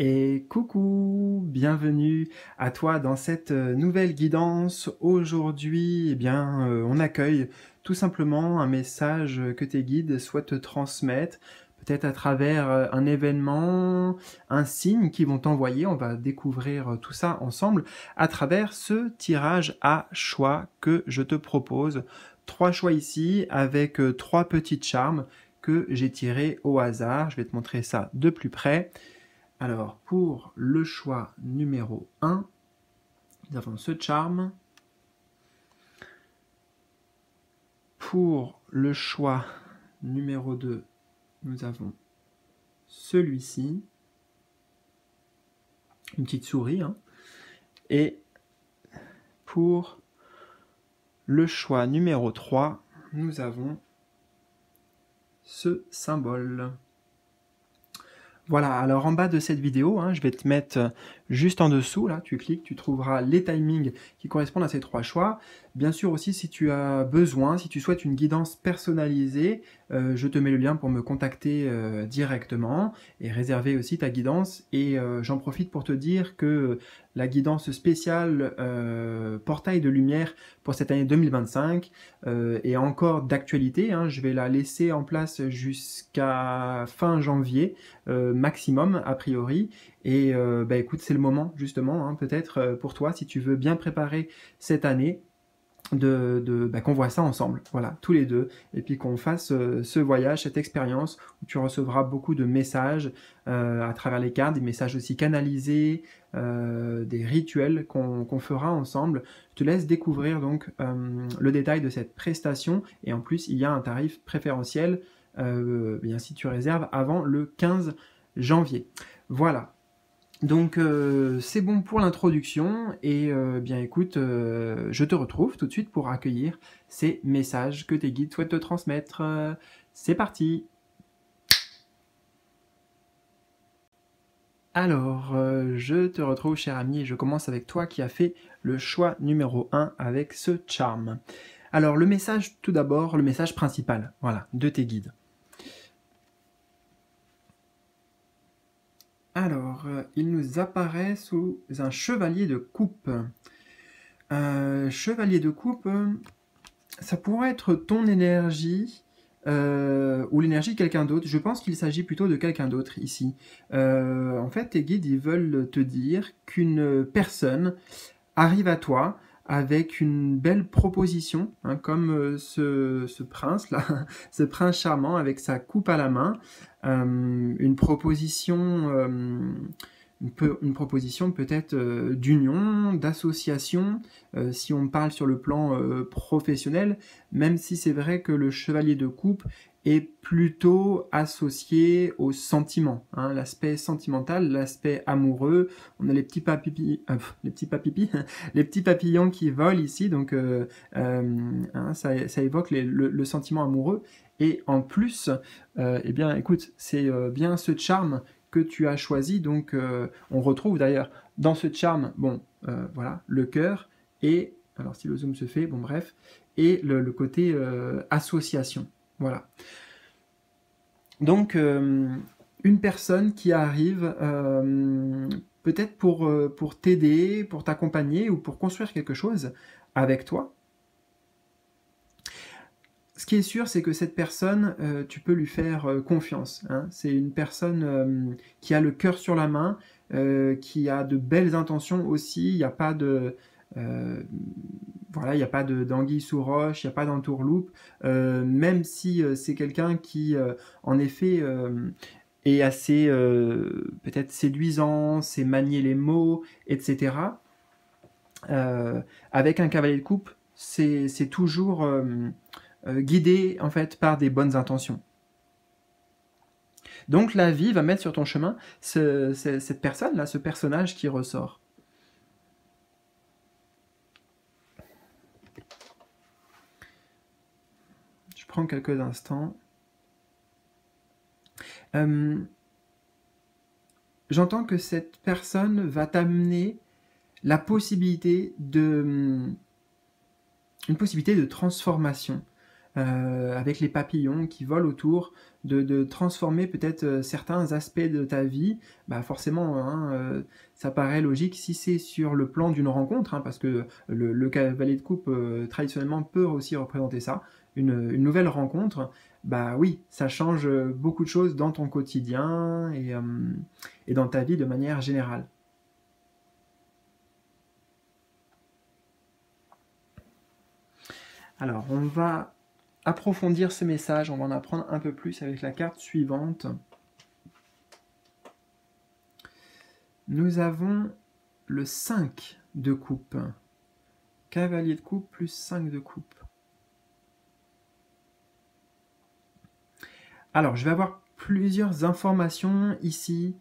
Et coucou, bienvenue à toi dans cette nouvelle guidance. Aujourd'hui, on accueille tout simplement un message que tes guides souhaitent te transmettre, peut-être à travers un événement, un signe qu'ils vont t'envoyer. On va découvrir tout ça ensemble à travers ce tirage à choix que je te propose. 3 choix ici avec 3 petites charmes que j'ai tirées au hasard. Je vais te montrer ça de plus près. Alors, pour le choix numéro 1, nous avons ce charme. Pour le choix numéro 2, nous avons celui-ci. Une petite souris. Et pour le choix numéro 3, nous avons ce symbole. Voilà, alors en bas de cette vidéo, je vais te mettre juste en dessous, là, tu cliques, tu trouveras les timings qui correspondent à ces 3 choix. Bien sûr aussi, si tu as besoin, si tu souhaites une guidance personnalisée, je te mets le lien pour me contacter directement et réserver aussi ta guidance. Et j'en profite pour te dire que la guidance spéciale Portail de Lumière pour cette année 2025 est encore d'actualité. Je vais la laisser en place jusqu'à fin janvier maximum a priori. Et écoute, c'est le moment justement, peut-être pour toi, si tu veux bien préparer cette année, qu'on voit ça ensemble, voilà, tous les deux, et puis qu'on fasse ce voyage, cette expérience où tu recevras beaucoup de messages à travers les cartes, des messages aussi canalisés, des rituels qu'on fera ensemble. Je te laisse découvrir donc le détail de cette prestation, et en plus il y a un tarif préférentiel si tu réserves avant le 15 janvier. Voilà. Donc c'est bon pour l'introduction et écoute, je te retrouve tout de suite pour accueillir ces messages que tes guides souhaitent te transmettre. C'est parti. Alors, je te retrouve cher ami et je commence avec toi qui as fait le choix numéro 1 avec ce charme. Alors le message tout d'abord, le message principal, voilà, de tes guides. Alors, il nous apparaît sous un chevalier de coupe. Chevalier de coupe, ça pourrait être ton énergie ou l'énergie de quelqu'un d'autre. Je pense qu'il s'agit plutôt de quelqu'un d'autre ici. En fait, tes guides, ils veulent te dire qu'une personne arrive à toi avec une belle proposition, comme ce prince-là, ce prince charmant avec sa coupe à la main, une proposition peut-être d'union, d'association, si on parle sur le plan professionnel, même si c'est vrai que le chevalier de coupe est plutôt associé au sentiment, l'aspect sentimental, l'aspect amoureux. On a les petits les petits papillons qui volent ici, donc ça évoque le sentiment amoureux. Et en plus, écoute, c'est bien ce charme que tu as choisi, donc on retrouve d'ailleurs dans ce charme, voilà, le cœur et, alors si le zoom se fait, et le côté association, voilà. Donc une personne qui arrive peut-être pour t'aider, pour t'accompagner ou pour construire quelque chose avec toi. Ce qui est sûr, c'est que cette personne, tu peux lui faire confiance. C'est une personne qui a le cœur sur la main, qui a de belles intentions aussi. Il n'y a pas de... il n'y a pas d'anguille sous roche, il n'y a pas d'entourloupe. Même si c'est quelqu'un qui, en effet, est assez peut-être séduisant, sait manier les mots, etc. Avec un cavalier de coupe, c'est toujours... guidé en fait par des bonnes intentions. Donc la vie va mettre sur ton chemin cette personne-là, ce personnage qui ressort. Je prends quelques instants. J'entends que cette personne va t'amener la possibilité une possibilité de transformation. avec les papillons qui volent autour, de transformer peut-être certains aspects de ta vie. Bah forcément, hein, ça paraît logique si c'est sur le plan d'une rencontre, hein, parce que le cavalier de coupe traditionnellement peut aussi représenter ça, une nouvelle rencontre. Bah oui, ça change beaucoup de choses dans ton quotidien et dans ta vie de manière générale. Alors, on va approfondir ce message, on va en apprendre un peu plus avec la carte suivante. Nous avons le 5 de coupe. Cavalier de coupe plus 5 de coupe. Alors, je vais avoir plusieurs informations ici.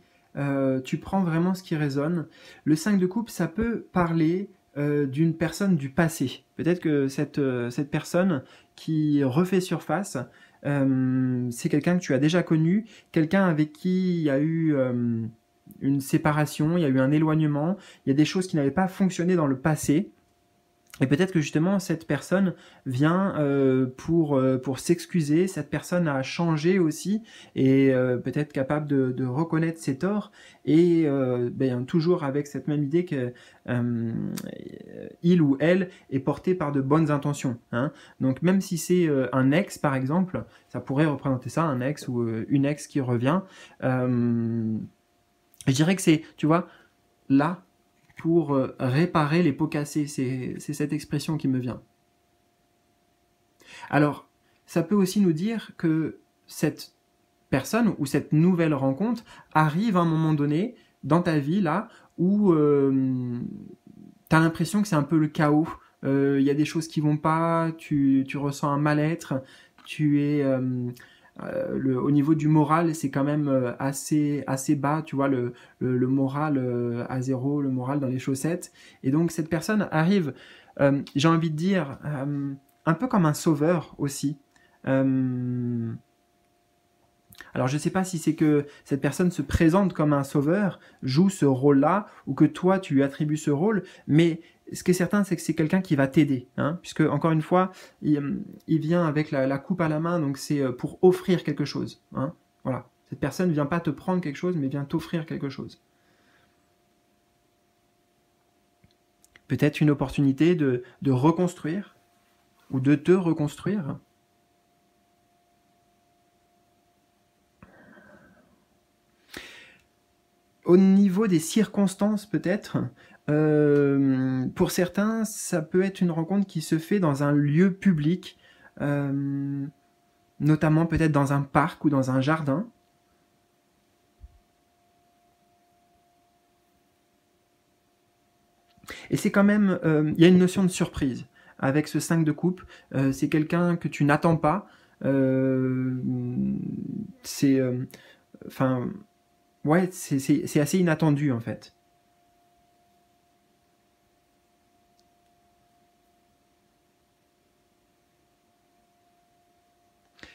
Tu prends vraiment ce qui résonne. Le 5 de coupe, ça peut parler d'une personne du passé. Peut-être que cette personne qui refait surface, c'est quelqu'un que tu as déjà connu, quelqu'un avec qui il y a eu une séparation, il y a eu un éloignement, il y a des choses qui n'avaient pas fonctionné dans le passé. Et peut-être que justement cette personne vient pour s'excuser, cette personne a changé aussi et peut-être capable de reconnaître ses torts et toujours avec cette même idée que il ou elle est porté par de bonnes intentions. Hein. Donc même si c'est un ex par exemple, ça pourrait représenter ça, un ex ou une ex qui revient. Je dirais que c'est, tu vois, là, pour réparer les pots cassés. C'est cette expression qui me vient. Alors, ça peut aussi nous dire que cette personne ou cette nouvelle rencontre arrive à un moment donné dans ta vie, là, où tu as l'impression que c'est un peu le chaos. Il y a des choses qui vont pas, tu ressens un mal-être, tu es... au niveau du moral, c'est quand même assez bas, tu vois, le moral à zéro, le moral dans les chaussettes. Et donc cette personne arrive, j'ai envie de dire, un peu comme un sauveur aussi. Alors je ne sais pas si c'est que cette personne se présente comme un sauveur, joue ce rôle-là, ou que toi tu lui attribues ce rôle, mais ce qui est certain, c'est que c'est quelqu'un qui va t'aider, hein, puisque encore une fois, il vient avec la coupe à la main, donc c'est pour offrir quelque chose. Hein, voilà. Cette personne ne vient pas te prendre quelque chose, mais vient t'offrir quelque chose. Peut-être une opportunité de reconstruire, ou de te reconstruire. Au niveau des circonstances, peut-être, pour certains, ça peut être une rencontre qui se fait dans un lieu public, notamment peut-être dans un parc ou dans un jardin. Et c'est quand même, il y a une notion de surprise avec ce 5 de coupe. C'est quelqu'un que tu n'attends pas. C'est, enfin, ouais, c'est assez inattendu en fait.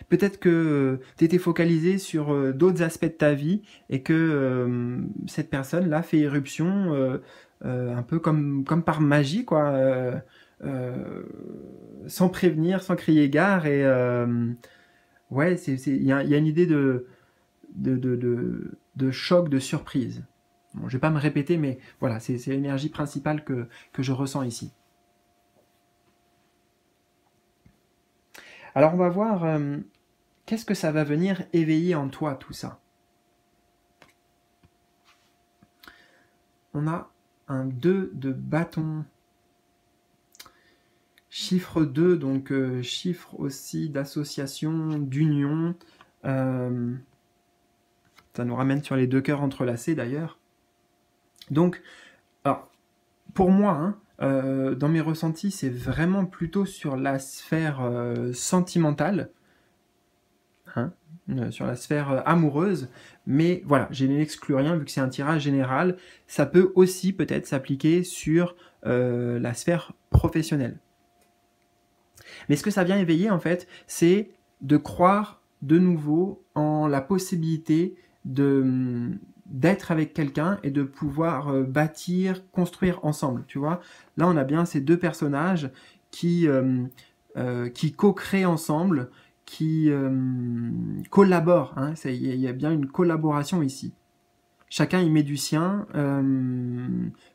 Peut-être que tu étais focalisé sur d'autres aspects de ta vie et que cette personne-là fait éruption un peu comme par magie, quoi, sans prévenir, sans crier gare. Et ouais, il y a une idée de choc, de surprise. Bon, je vais pas me répéter, mais voilà, c'est l'énergie principale que je ressens ici. Alors on va voir qu'est-ce que ça va venir éveiller en toi tout ça. On a un 2 de bâton. Chiffre 2, donc chiffre aussi d'association, d'union. Ça nous ramène sur les deux cœurs entrelacés d'ailleurs. Donc, alors, pour moi, hein, dans mes ressentis, c'est vraiment plutôt sur la sphère sentimentale, hein, sur la sphère amoureuse, mais voilà, je n'exclus rien vu que c'est un tirage général. Ça peut aussi peut-être s'appliquer sur la sphère professionnelle. Mais ce que ça vient éveiller, en fait, c'est de croire de nouveau en la possibilité d'être avec quelqu'un et de pouvoir bâtir, construire ensemble, tu vois. Là, on a bien ces deux personnages qui qui co-créent ensemble, qui collaborent. Hein, il y a bien une collaboration ici. Chacun y met du sien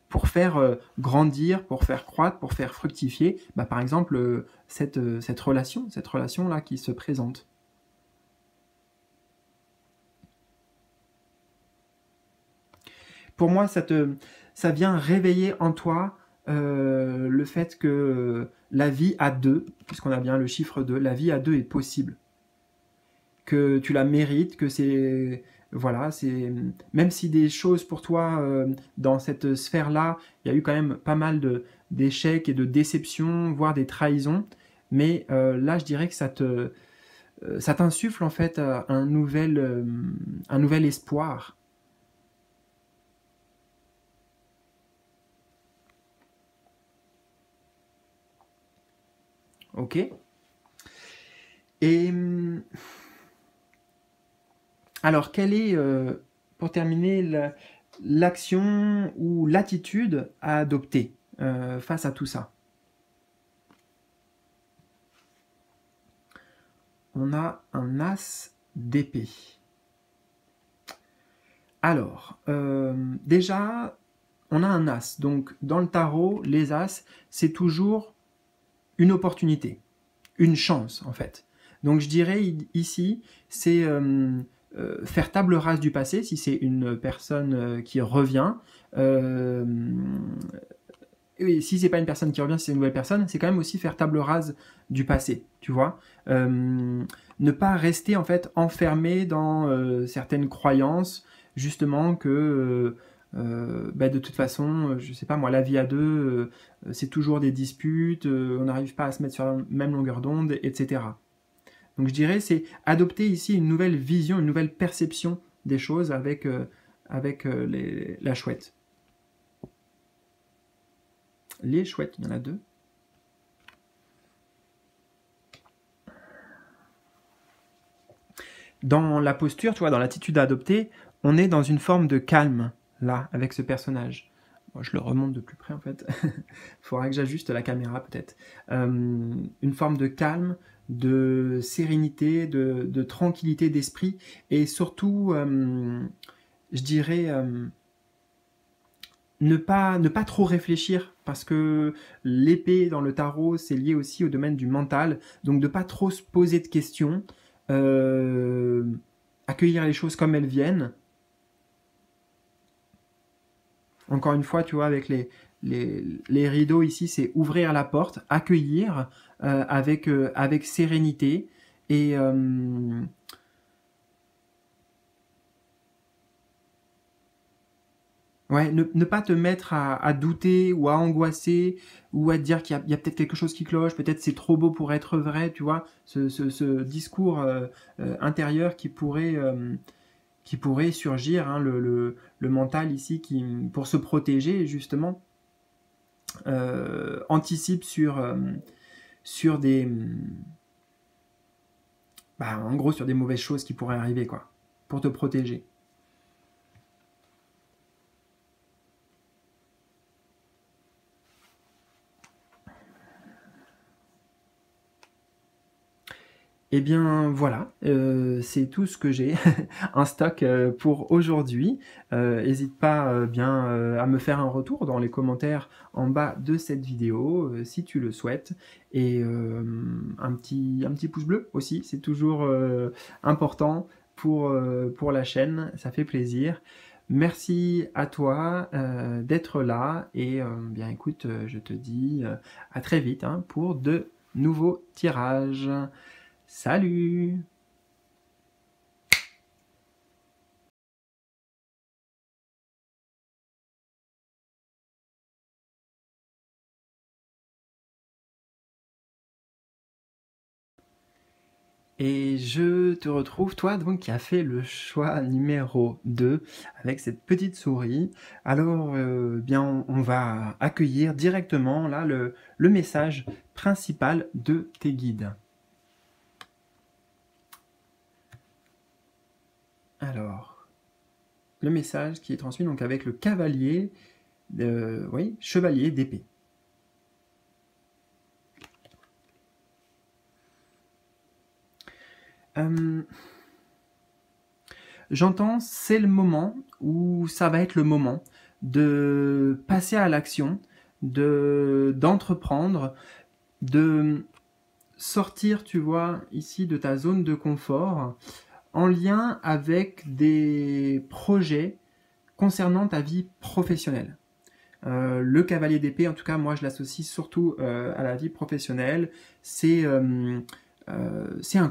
pour faire grandir, pour faire croître, pour faire fructifier, bah, par exemple, cette relation-là qui se présente. Pour moi, ça vient réveiller en toi le fait que la vie à deux, puisqu'on a bien le chiffre 2, la vie à deux est possible. Que tu la mérites, que c'est... Voilà, c'est... Même si des choses pour toi, dans cette sphère-là, il y a eu quand même pas mal d'échecs et de déceptions, voire des trahisons, mais là, je dirais que ça t'insuffle en fait un nouvel espoir. Ok. Et alors, quelle est, pour terminer, l'action ou l'attitude à adopter face à tout ça? On a un as d'épée. Alors, déjà, on a un as. Donc, dans le tarot, les as, c'est toujours une opportunité, une chance, en fait. Donc, je dirais ici, c'est faire table rase du passé, si c'est une personne qui revient. Et si c'est pas une personne qui revient, si c'est une nouvelle personne, c'est quand même aussi faire table rase du passé, tu vois. Ne pas rester en fait enfermé dans certaines croyances, justement que bah, de toute façon, je sais pas moi, la vie à deux, c'est toujours des disputes, on n'arrive pas à se mettre sur la même longueur d'onde, etc. Donc je dirais c'est adopter ici une nouvelle vision, une nouvelle perception des choses avec la chouette. Les chouettes, il y en a deux. Dans la posture, tu vois, dans l'attitude à adopter, on est dans une forme de calme, là, avec ce personnage. Bon, je le remonte de plus près, en fait. Il faudra que j'ajuste la caméra, peut-être. Une forme de calme, de sérénité, de tranquillité d'esprit, et surtout, je dirais, ne pas trop réfléchir, parce que l'épée dans le tarot, c'est lié aussi au domaine du mental, donc de pas trop se poser de questions, accueillir les choses comme elles viennent. Encore une fois, tu vois, avec les rideaux ici, c'est ouvrir la porte, accueillir avec sérénité et ouais, ne pas te mettre à douter ou à angoisser ou à te dire qu'il y a peut-être quelque chose qui cloche, peut-être c'est trop beau pour être vrai, tu vois, ce discours intérieur qui pourrait surgir, hein, le mental ici qui, pour se protéger justement, anticipe sur des, bah, en gros sur des mauvaises choses qui pourraient arriver, quoi, pour te protéger. Eh bien voilà, c'est tout ce que j'ai en stock pour aujourd'hui. N'hésite pas bien à me faire un retour dans les commentaires en bas de cette vidéo si tu le souhaites. Et un petit pouce bleu aussi, c'est toujours important pour la chaîne, ça fait plaisir. Merci à toi d'être là et bien écoute, je te dis à très vite hein, pour de nouveaux tirages. Salut! Et je te retrouve, toi donc qui as fait le choix numéro 2 avec cette petite souris. Alors bien on va accueillir directement là le message principal de tes guides. Alors, le message qui est transmis donc avec le cavalier, oui, chevalier d'épée. J'entends, c'est le moment où ça va être le moment de passer à l'action, d'entreprendre, de sortir, tu vois, ici de ta zone de confort en lien avec des projets concernant ta vie professionnelle. Le cavalier d'épée, en tout cas, moi je l'associe surtout à la vie professionnelle. C'est un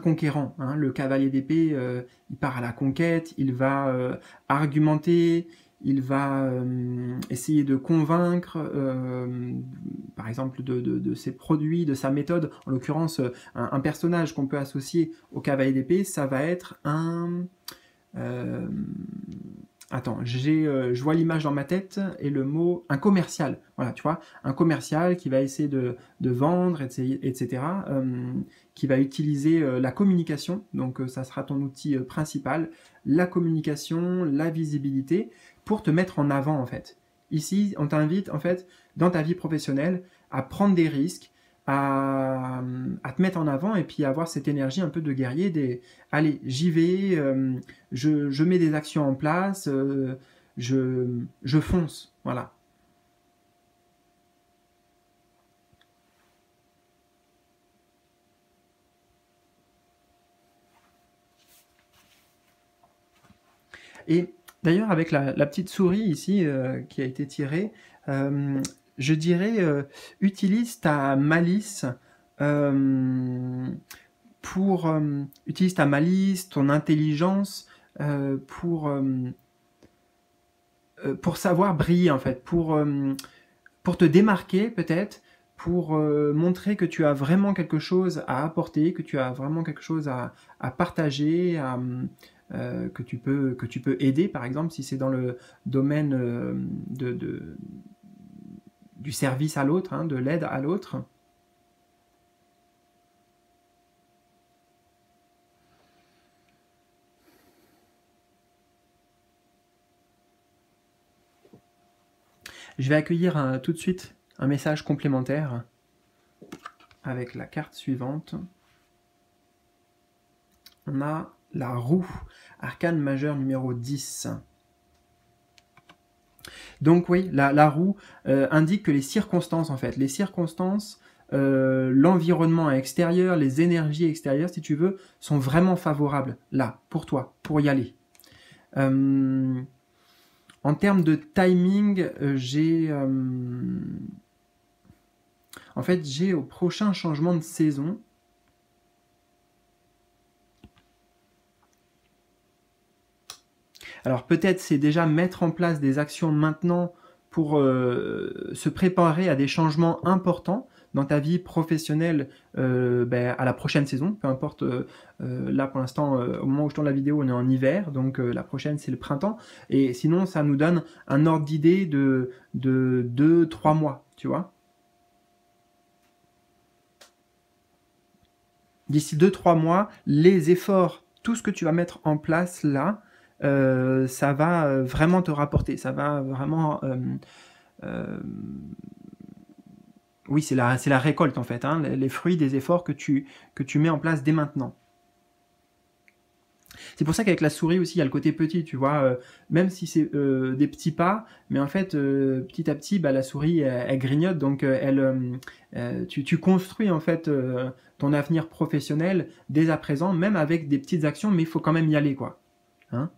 conquérant. Hein. Le cavalier d'épée, il part à la conquête, il va argumenter, il va essayer de convaincre, par exemple, de ses produits, de sa méthode. En l'occurrence, un personnage qu'on peut associer au cavalier d'épée, ça va être un... Attends, je vois l'image dans ma tête et le mot un commercial. Voilà, tu vois, un commercial qui va essayer de vendre, etc. Qui va utiliser la communication. Donc, ça sera ton outil principal. La communication, la visibilité pour te mettre en avant, en fait. Ici, on t'invite, en fait, dans ta vie professionnelle, à prendre des risques, à te mettre en avant et puis avoir cette énergie un peu de guerrier. Allez, j'y vais, je mets des actions en place, je fonce, voilà. Et d'ailleurs, avec la petite souris ici qui a été tirée, je dirais, utilise ta malice utilise ta malice, ton intelligence pour savoir briller en fait, pour te démarquer peut-être, pour montrer que tu as vraiment quelque chose à apporter, que tu as vraiment quelque chose à partager, que tu peux aider, par exemple, si c'est dans le domaine du service à l'autre, hein, de l'aide à l'autre. Je vais accueillir tout de suite un message complémentaire avec la carte suivante. On a la roue, arcane majeure numéro 10. Donc oui, la roue indique que les circonstances, en fait, l'environnement extérieur, les énergies extérieures, si tu veux, sont vraiment favorables, là, pour toi, pour y aller. En termes de timing, j'ai au prochain changement de saison, alors peut-être c'est déjà mettre en place des actions maintenant pour se préparer à des changements importants dans ta vie professionnelle à la prochaine saison, peu importe, là pour l'instant, au moment où je tourne la vidéo, on est en hiver, donc la prochaine c'est le printemps, et sinon ça nous donne un ordre d'idée de 2-3 mois, tu vois. D'ici 2-3 mois, les efforts, tout ce que tu vas mettre en place là, ça va vraiment te rapporter, ça va vraiment... oui, c'est la récolte en fait, hein, les fruits des efforts que tu mets en place dès maintenant. C'est pour ça qu'avec la souris aussi, il y a le côté petit, tu vois, même si c'est des petits pas, mais en fait, petit à petit, bah, la souris, elle grignote, donc tu construis en fait ton avenir professionnel dès à présent, même avec des petites actions, mais il faut quand même y aller, quoi. Hein?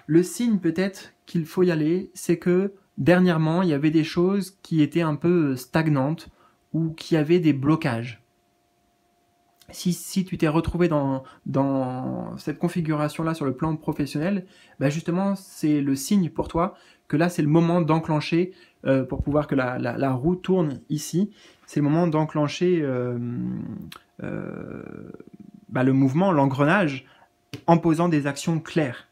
Le signe peut-être qu'il faut y aller, c'est que dernièrement, il y avait des choses qui étaient un peu stagnantes ou qui avaient des blocages. Si tu t'es retrouvé dans cette configuration-là sur le plan professionnel, bah justement, c'est le signe pour toi que là, c'est le moment d'enclencher, pour pouvoir que la roue tourne ici, c'est le moment d'enclencher le mouvement, l'engrenage, en posant des actions claires.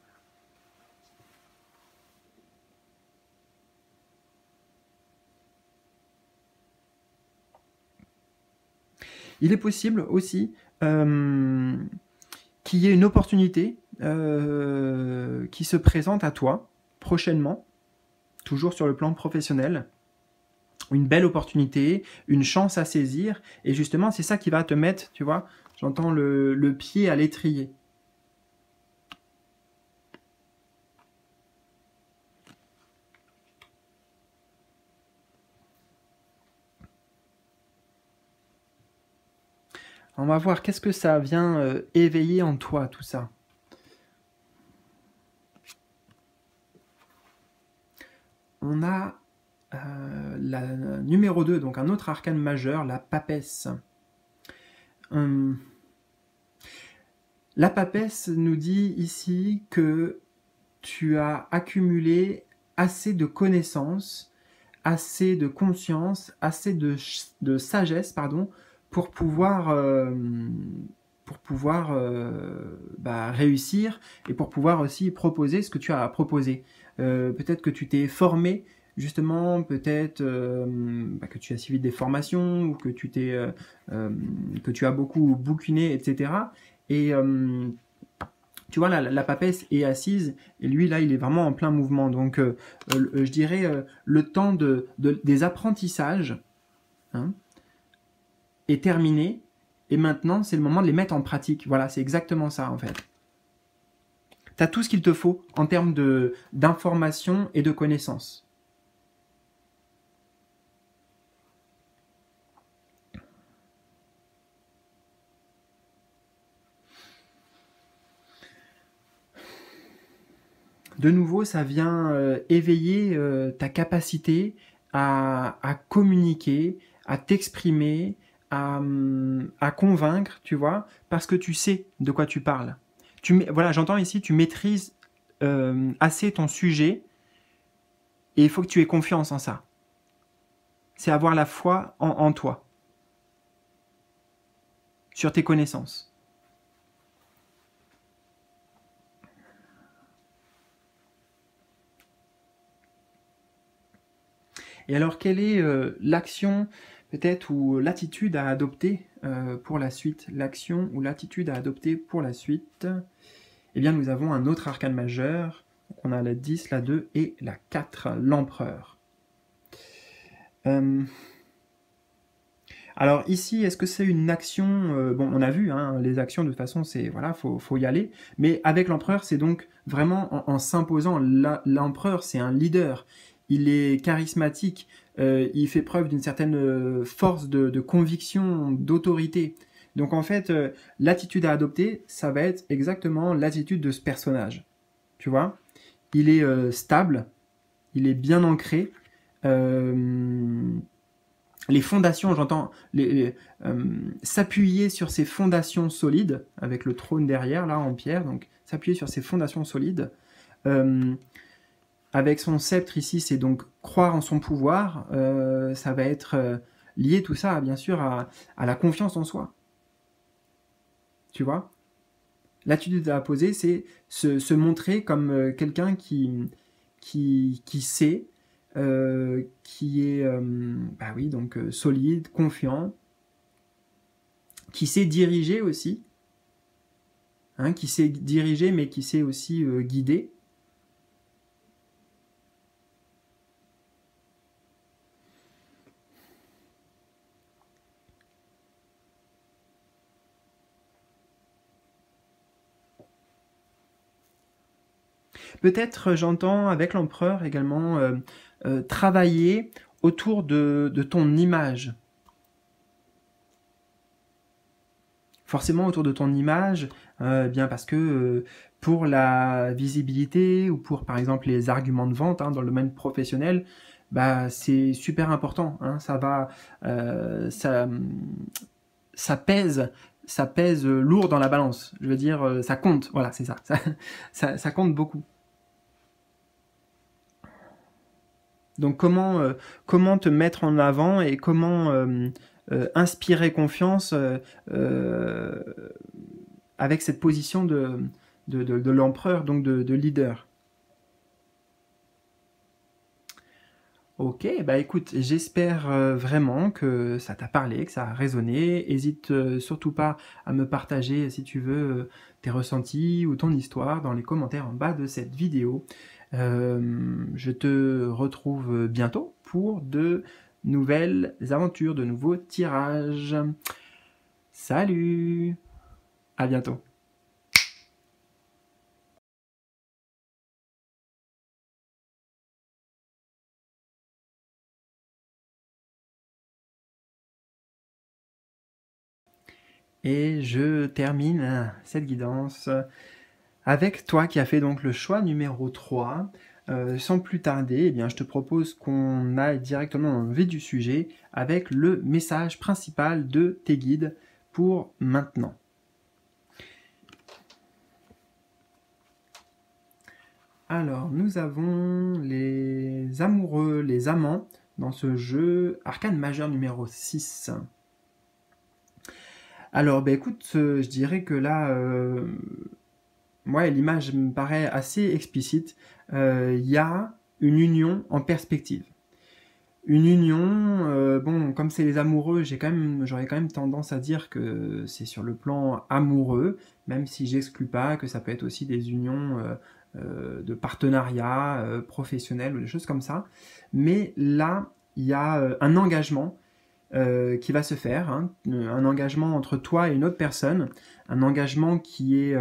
Il est possible aussi qu'il y ait une opportunité qui se présente à toi prochainement, toujours sur le plan professionnel, une belle opportunité, une chance à saisir, et justement c'est ça qui va te mettre, tu vois, j'entends le pied à l'étrier. On va voir qu'est-ce que ça vient éveiller en toi, tout ça. On a la numéro 2, donc un autre arcane majeur, la papesse. La papesse nous dit ici que tu as accumulé assez de connaissances, assez de conscience, assez de sagesse, pardon, pour pouvoir réussir et pour pouvoir aussi proposer ce que tu as à proposer. Peut-être que tu t'es formé justement, peut-être que tu as suivi des formations ou que que tu as beaucoup bouquiné, etc. Et tu vois, la papesse est assise et lui, là, il est vraiment en plein mouvement. Donc, je dirais, le temps des apprentissages hein, est terminé et maintenant, c'est le moment de les mettre en pratique. Voilà, c'est exactement ça, en fait. Tu as tout ce qu'il te faut en termes d'informations et de connaissances. De nouveau, ça vient éveiller ta capacité à communiquer, à t'exprimer, à convaincre, tu vois, parce que tu sais de quoi tu parles. Voilà, j'entends ici, tu maîtrises assez ton sujet et il faut que tu aies confiance en ça. C'est avoir la foi en toi, sur tes connaissances. Et alors, quelle est l'action peut-être ou l'attitude à adopter pour la suite? L'action ou l'attitude à adopter pour la suite? Eh bien, nous avons un autre arcane majeur. Donc, on a la 10, la 2 et la 4, l'empereur. Alors ici, est-ce que c'est une action bon, on a vu, hein, les actions de toute façon, c'est voilà, faut y aller. Mais avec l'empereur, c'est donc vraiment en s'imposant. L'empereur, c'est un leader. Il est charismatique. Il fait preuve d'une certaine force de conviction, d'autorité. Donc en fait, l'attitude à adopter, ça va être exactement l'attitude de ce personnage. Tu vois, il est stable, il est bien ancré. Les fondations, j'entends s'appuyer sur ces fondations solides, avec le trône derrière, là, en pierre, donc s'appuyer sur ces fondations solides. Avec son sceptre ici, c'est donc croire en son pouvoir, ça va être lié tout ça, bien sûr, à la confiance en soi. Tu vois, l'attitude à poser, c'est se montrer comme quelqu'un qui sait, qui est oui, donc, solide, confiant, qui sait diriger aussi, hein, qui sait diriger mais qui sait aussi guider. Peut-être j'entends avec l'empereur également travailler autour de ton image. Forcément autour de ton image, bien parce que pour la visibilité ou pour par exemple les arguments de vente hein, dans le domaine professionnel, bah, c'est super important. Hein, ça va, ça pèse lourd dans la balance. Je veux dire, ça compte. Voilà, c'est ça. Ça compte beaucoup. Donc comment te mettre en avant et comment inspirer confiance avec cette position de l'empereur, donc de leader. Ok, bah écoute, j'espère vraiment que ça t'a parlé, que ça a résonné. Hésite surtout pas à me partager, si tu veux, tes ressentis ou ton histoire dans les commentaires en bas de cette vidéo. Je te retrouve bientôt pour de nouvelles aventures, de nouveaux tirages. Salut! À bientôt! Et je termine cette guidance avec toi qui as fait donc le choix numéro 3. Sans plus tarder, eh bien, je te propose qu'on aille directement dans le vif du sujet avec le message principal de tes guides pour maintenant. Alors, nous avons les amoureux, les amants dans ce jeu arcane majeur numéro 6. Alors, bah, écoute, je dirais que là, ouais, l'image me paraît assez explicite. Il y a une union en perspective. Une union, bon, comme c'est les amoureux, j'aurais quand même tendance à dire que c'est sur le plan amoureux, même si j'exclus pas que ça peut être aussi des unions de partenariat professionnel ou des choses comme ça. Mais là, il y a un engagement qui va se faire, hein, un engagement entre toi et une autre personne, un engagement qui est,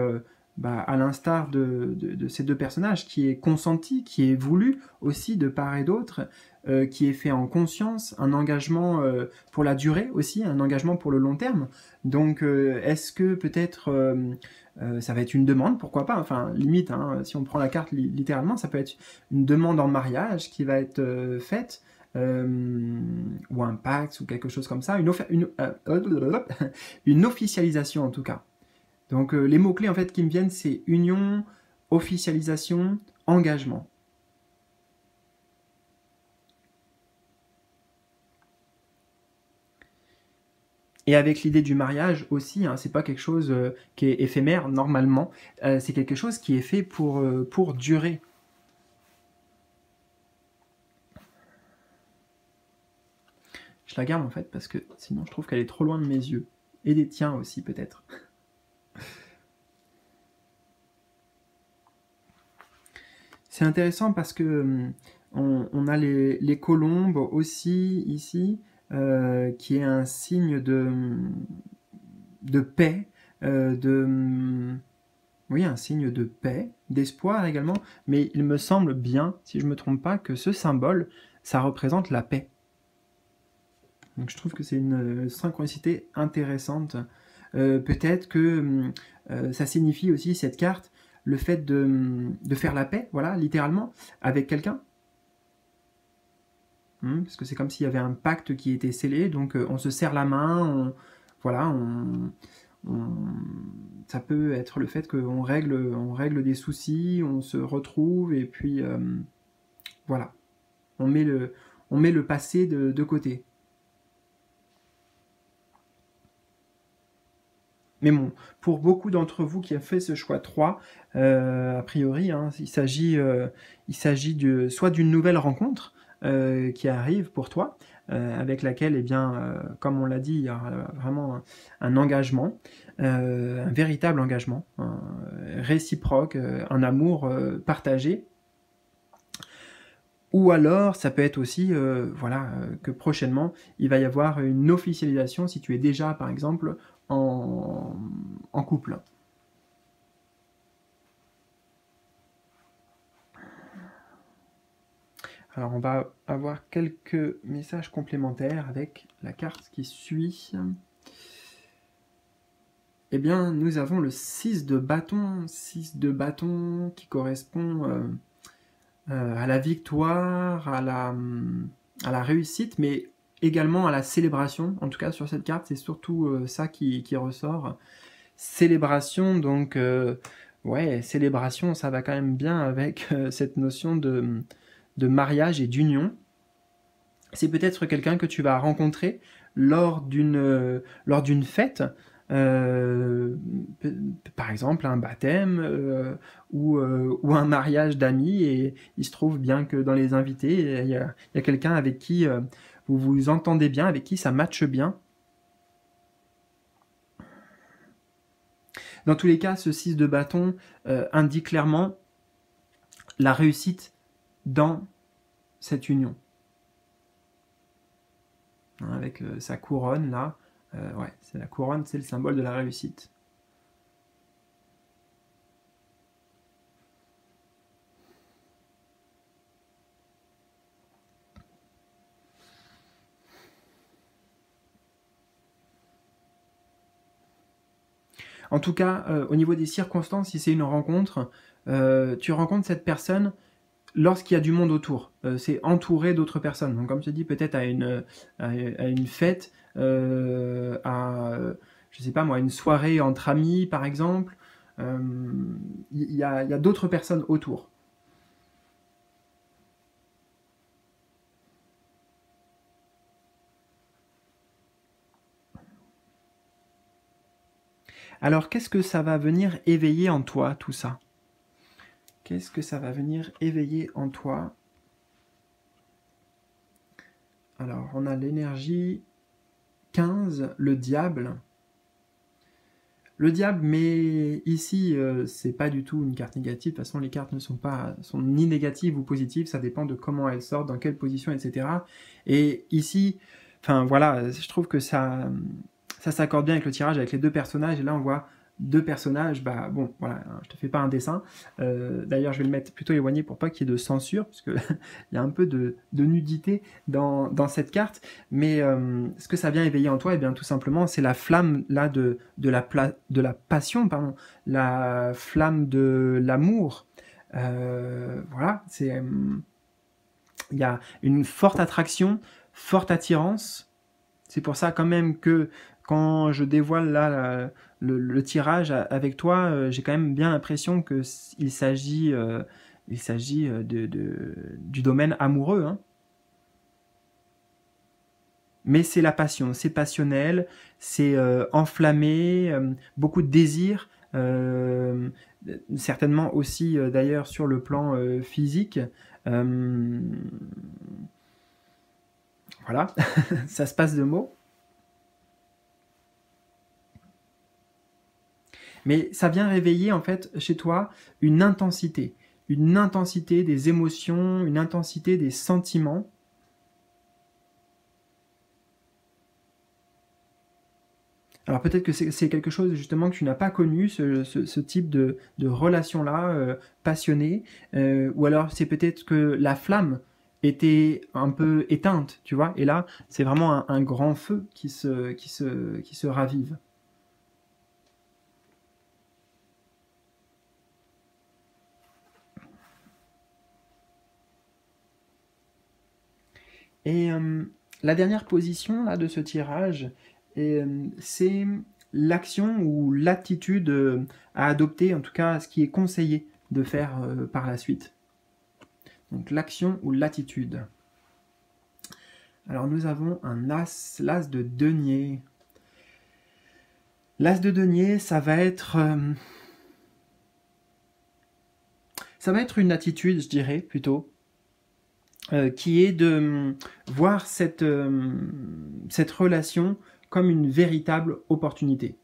à l'instar de ces deux personnages, qui est consenti, qui est voulu aussi de part et d'autre, qui est fait en conscience, un engagement pour la durée aussi, un engagement pour le long terme. Donc est-ce que peut-être ça va être une demande, pourquoi pas, enfin limite, hein, si on prend la carte littéralement, ça peut être une demande en mariage qui va être faite, ou un pacte ou quelque chose comme ça, une officialisation en tout cas. Donc les mots-clés en fait qui me viennent, c'est union, officialisation, engagement. Et avec l'idée du mariage aussi, hein, c'est pas quelque chose qui est éphémère normalement, c'est quelque chose qui est fait pour durer. Je la garde en fait parce que sinon je trouve qu'elle est trop loin de mes yeux. Et des tiens aussi peut-être. C'est intéressant parce que on a les colombes aussi ici, qui est un signe de paix, oui, un signe de paix, d'espoir également, mais il me semble bien, si je ne me trompe pas, que ce symbole, ça représente la paix. Donc je trouve que c'est une synchronicité intéressante. Peut-être que ça signifie aussi, cette carte, le fait de faire la paix, voilà, littéralement, avec quelqu'un. Parce que c'est comme s'il y avait un pacte qui était scellé, donc on se serre la main, voilà, ça peut être le fait qu'on règle des soucis, on se retrouve, et puis voilà, on met le passé de côté. Mais bon, pour beaucoup d'entre vous qui ont fait ce choix 3, a priori, hein, il s'agit soit d'une nouvelle rencontre qui arrive pour toi, avec laquelle, eh bien, comme on l'a dit, il y aura vraiment un engagement, un véritable engagement, réciproque, un amour partagé. Ou alors, ça peut être aussi, voilà, que prochainement, il va y avoir une officialisation si tu es déjà, par exemple, en couple. Alors, on va avoir quelques messages complémentaires avec la carte qui suit. Eh bien, nous avons le 6 de bâton qui correspond à la victoire, à la réussite, mais également à la célébration. En tout cas, sur cette carte, c'est surtout ça qui ressort. Célébration, donc, ouais, célébration, ça va quand même bien avec cette notion de mariage et d'union. C'est peut-être quelqu'un que tu vas rencontrer lors d'une fête, par exemple un baptême ou un mariage d'amis, et il se trouve bien que dans les invités, il y a quelqu'un avec qui vous vous entendez bien, avec qui ça matche bien. Dans tous les cas, ce 6 de bâton indique clairement la réussite dans cette union. hein, avec sa couronne là. Ouais, c'est la couronne, c'est le symbole de la réussite. En tout cas, au niveau des circonstances, si c'est une rencontre, tu rencontres cette personne lorsqu'il y a du monde autour. C'est entouré d'autres personnes. Donc, comme je te dis, peut-être à une fête, je sais pas moi, une soirée entre amis, par exemple. Il y a d'autres personnes autour. Alors, qu'est-ce que ça va venir éveiller en toi, tout ça? Qu'est-ce que ça va venir éveiller en toi? Alors, on a l'énergie 15, le diable. Le diable, mais ici, c'est pas du tout une carte négative. De toute façon, les cartes sont ni négatives ou positives. Ça dépend de comment elles sortent, dans quelle position, etc. Et ici, enfin voilà, je trouve que ça s'accorde bien avec le tirage, avec les deux personnages. Et là, on voit deux personnages. Bah bon, voilà, je te fais pas un dessin. D'ailleurs, je vais le mettre plutôt éloigné pour pas qu'il y ait de censure, parce que il y a un peu de nudité dans cette carte. Mais ce que ça vient éveiller en toi, eh bien tout simplement, c'est la flamme là de la passion, pardon, la flamme de l'amour. Voilà, il y a une forte attraction, forte attirance. C'est pour ça quand même que quand je dévoile là le tirage avec toi, j'ai quand même bien l'impression qu'il s'agit du domaine amoureux, hein. Mais c'est la passion, c'est passionnel, c'est enflammé, beaucoup de désir, certainement aussi d'ailleurs sur le plan physique. Voilà, ça se passe de mots. Mais ça vient réveiller en fait chez toi une intensité des émotions, une intensité des sentiments. Alors peut-être que c'est quelque chose justement que tu n'as pas connu, ce type de relation-là, passionnée, ou alors c'est peut-être que la flamme était un peu éteinte, tu vois, et là c'est vraiment un grand feu qui se ravive. Et la dernière position là, de ce tirage, c'est l'action ou l'attitude à adopter, en tout cas ce qui est conseillé de faire par la suite. Donc l'action ou l'attitude. Alors nous avons un as, l'as de denier. L'as de denier, ça va être une attitude, je dirais, plutôt, qui est de voir cette relation comme une véritable opportunité.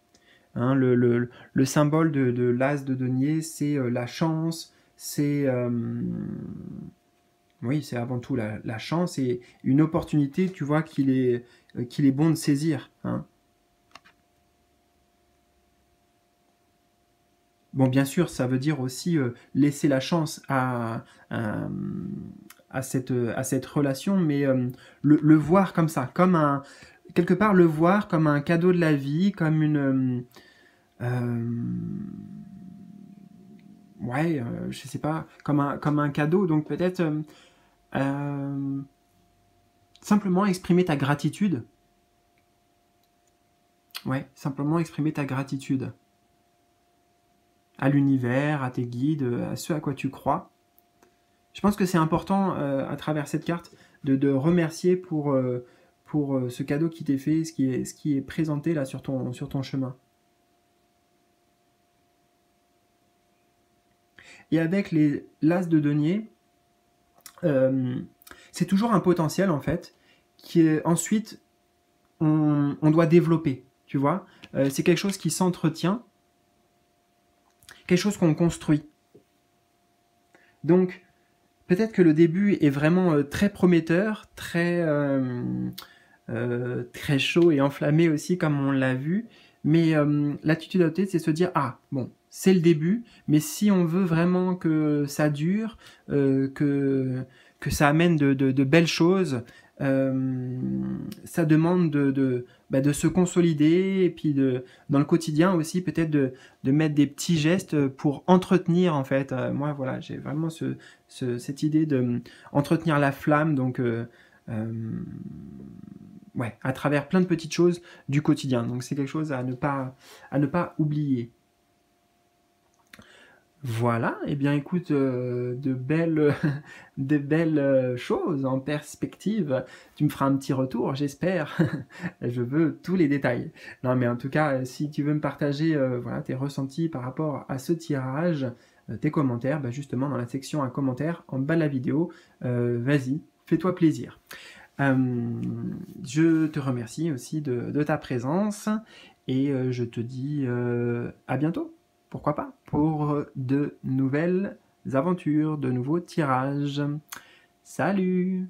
Hein, le symbole de l'as de denier, c'est la chance, c'est oui, c'est avant tout la chance et une opportunité, tu vois, qu'il est bon de saisir. Hein. Bon, bien sûr, ça veut dire aussi laisser la chance à cette relation, mais le voir comme ça, quelque part le voir comme un cadeau de la vie, comme ouais, je sais pas, comme un cadeau, donc peut-être simplement exprimer ta gratitude. Ouais, simplement exprimer ta gratitude à l'univers, à tes guides, à ce à quoi tu crois. Je pense que c'est important à travers cette carte de remercier pour ce cadeau qui t'est fait, ce qui est présenté là sur ton chemin. Et avec l'as de denier, c'est toujours un potentiel en fait qui est ensuite on doit développer, tu vois. C'est quelque chose qui s'entretient, quelque chose qu'on construit. Donc peut-être que le début est vraiment très prometteur, très très chaud et enflammé aussi comme on l'a vu. Mais l'attitude à adopter, c'est se dire: ah bon, c'est le début, mais si on veut vraiment que ça dure, que ça amène de belles choses, ça demande de se consolider et puis dans le quotidien aussi peut-être de mettre des petits gestes pour entretenir en fait. Moi voilà, j'ai vraiment cette idée de entretenir la flamme, donc euh, ouais, à travers plein de petites choses du quotidien. Donc c'est quelque chose à ne pas oublier. Voilà, et eh bien écoute, de belles choses en perspective. Tu me feras un petit retour, j'espère. Je veux tous les détails. Non, mais en tout cas, si tu veux me partager voilà, tes ressentis par rapport à ce tirage, tes commentaires, bah, justement dans la section à commentaires en bas de la vidéo, vas-y, fais-toi plaisir. Je te remercie aussi de ta présence et je te dis à bientôt. Pourquoi pas, pour de nouvelles aventures, de nouveaux tirages. Salut!